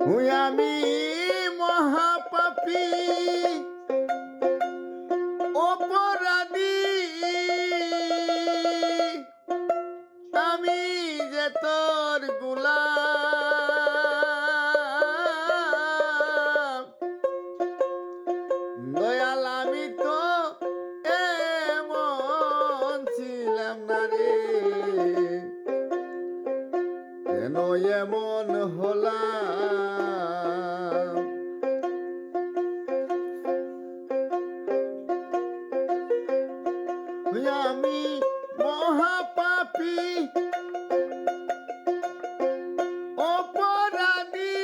আমি মহাপাপী অপরাধী, আমি যে তোর গোলাম। দয়াল আমি তো এমন ছিলাম না রে, কেন এমন হলাম। আমি মহাপাপী অপরাধী,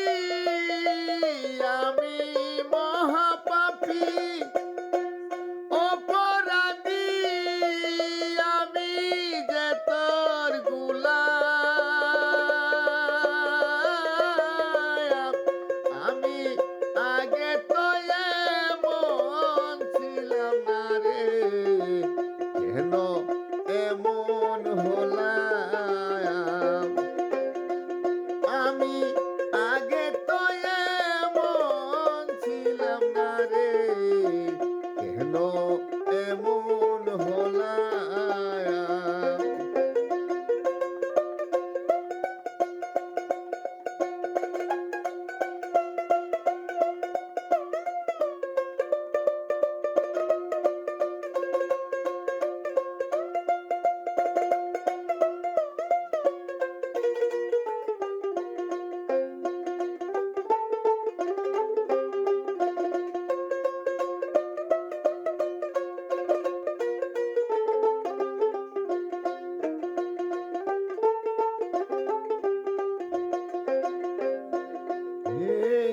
আমি মহাপাপী অপরাধী, আমি যে তোর গোলাম। আমি আগে তো এমন ছিলাম না রে, কেন এমন হলাম। আমি আগে তো এমন ছিলাম না রে, কেন এমন হলাম।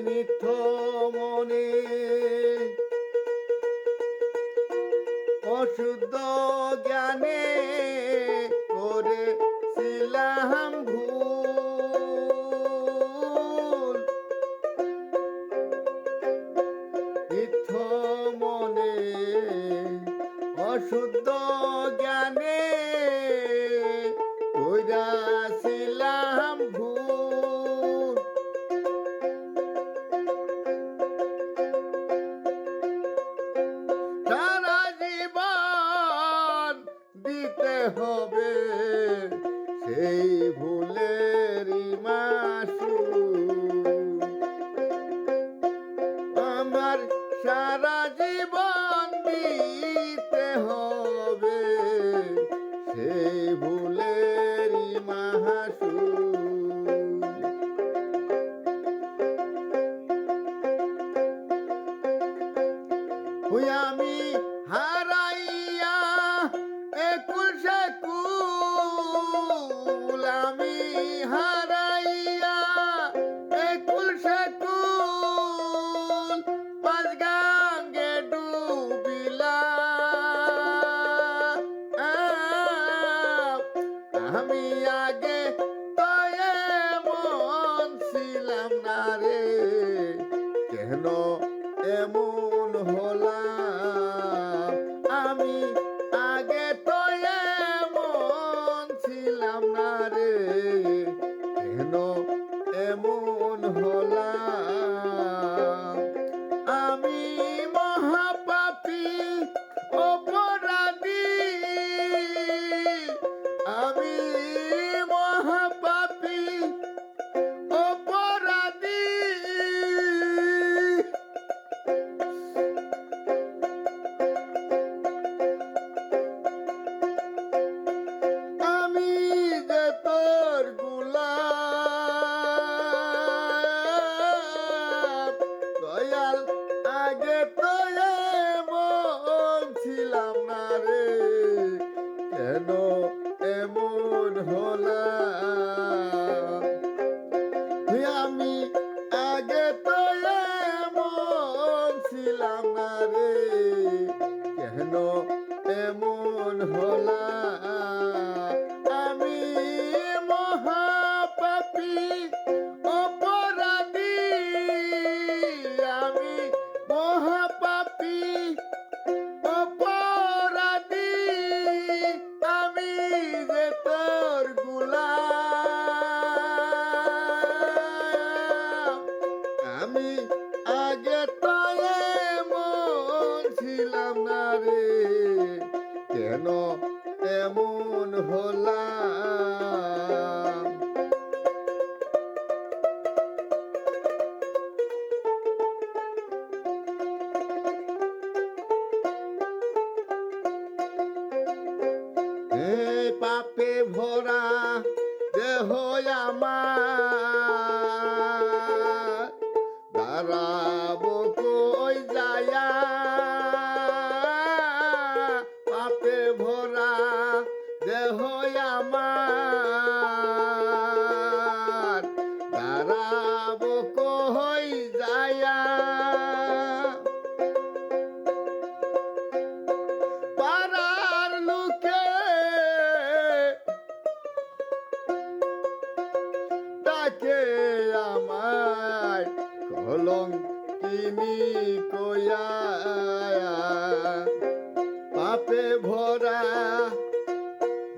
নিত্য মনে অশুদ্ধ জ্ঞানে করেছিলাম ভুল। নিত্য মনে অশুদ্ধ জ্ঞানে করেছিলাম ভুল। সারা জীবন দিতে হবে সেই ভুলেরই মাসুল। আমার সারা জীবন দিতে হবে সেই ভুলেরই মাসুল। আমি হারাইয়া একুল সেকুল, আমি হারাইয়া একুল সেকুল, পাঁচ গাঙ্গে ডুবিলাম। আমি আগে তো এমন ছিলাম না রে, কেন এমন হলাম। আমি আগে তো এমন ছিলাম না রে, কেন এমন হলাম। আমি মহাপাপী অপরাধী, আমি মহাপাপী অপরাধী, আমি যে তোর গোলাম। ভরা দেহ আমার, দাঁড়াবো কই যায়া, পাপে ভরা দেহ আমার, দাঁড়াবো কই যায়া। পাড়ার লোকে ডাকে আমায় কলঙ্কিনী কইয়া, পাপে ভরা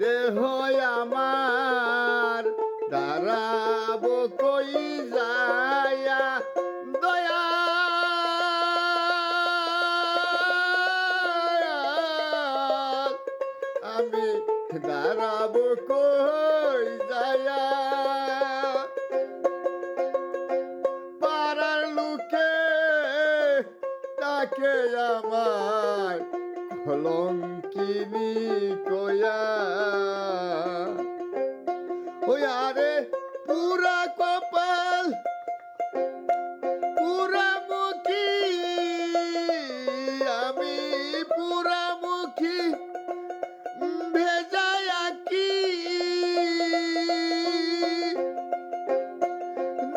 দেহ আমার, দাঁড়াবো কই যায়া। দয়া আমি দাঁড়াবো কই যায়া। পাড়ার লোকে ডাকে আমার কলঙ্কিনী কইয়া, ওই আরে পুরা কপাল পুরা মুখী, আমি পুরা মুখী ভেজায়া কি,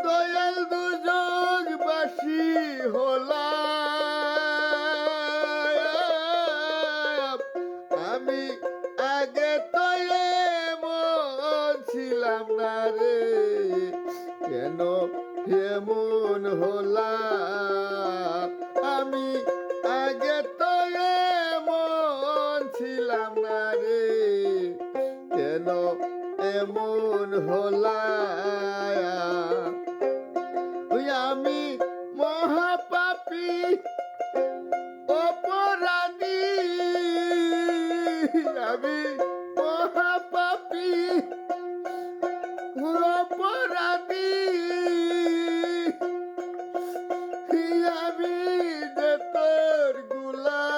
দয়াল দুজগবাসী হলাম। আমি আগে তো এমন ছিলাম না রে, কেন এমন হলাম। আমি আগে তো এমন ছিলাম না রে, কেন এমন হলাম। ওই আমি মহাপাপী অপরাধী, আমি মহাপাপী অপরাধী, আমি যে তোর গোলাম।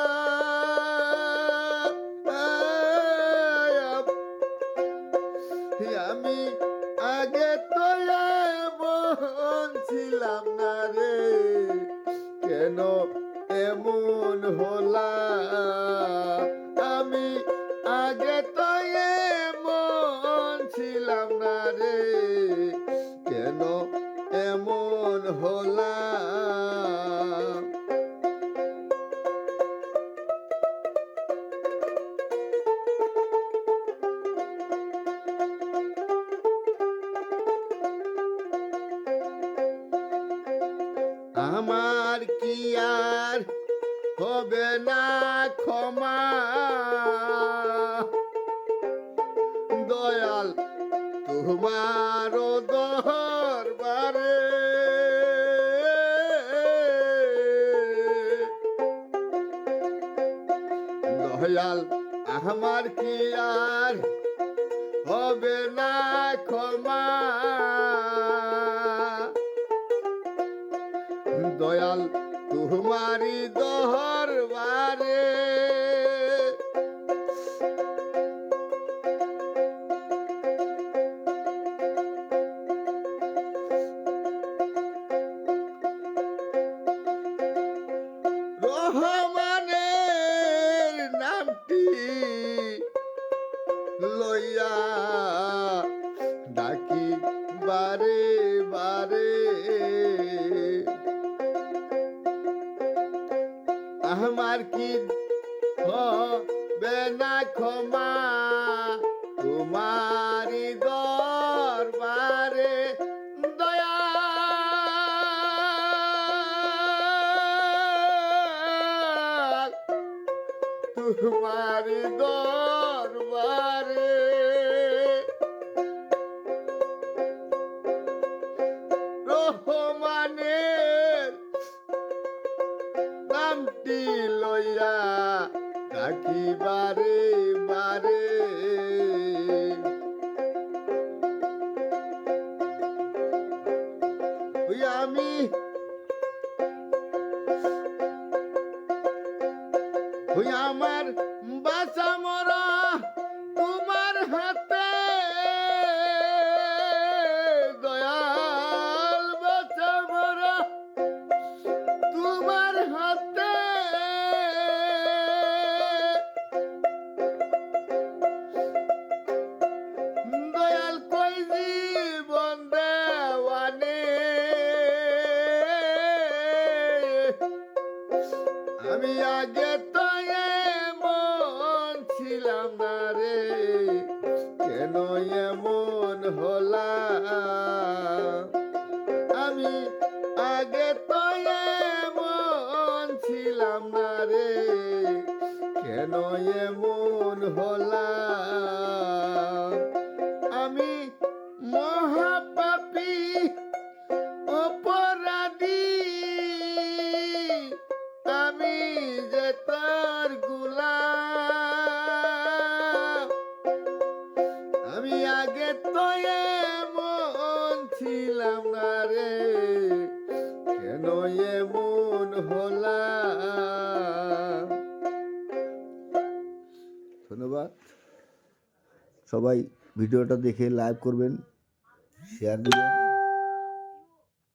আমি আগে তো এমন ছিলাম না রে, কেন এমন হলাম। আমি আগে তো এমন ছিলাম না রে, কেন এমন হলাম। আমার কি আর হবে না ক্ষমা, দয়াল তোমার দরবারে। দয়াল আমার কি আর হবে না ক্ষমা, দয়াল তোমারি দরবারে। রহমানের নামটি লইয়া ডাকি বারে বারে, আমার কি হবে না ক্ষমা তোমারি দরবারে। দয়াল তোমারি দরবারে, রহমানের নামটি লইয়া ডাকি বারে বারে। আমি আমার বাঁচা মরা তোমার হাতে, আমি আগে তো এমন ছিলাম না রে, কেন এমন হলাম? আমি মহাপাপী অপরাধী, আমি যে তার গোলাম। আমি আগে তো এমন ছিলাম না রে, কেন এমন হলাম? ধন্যবাদ। সবাই ভিডিওটা দেখে লাইক করবেন, শেয়ার দিবেন।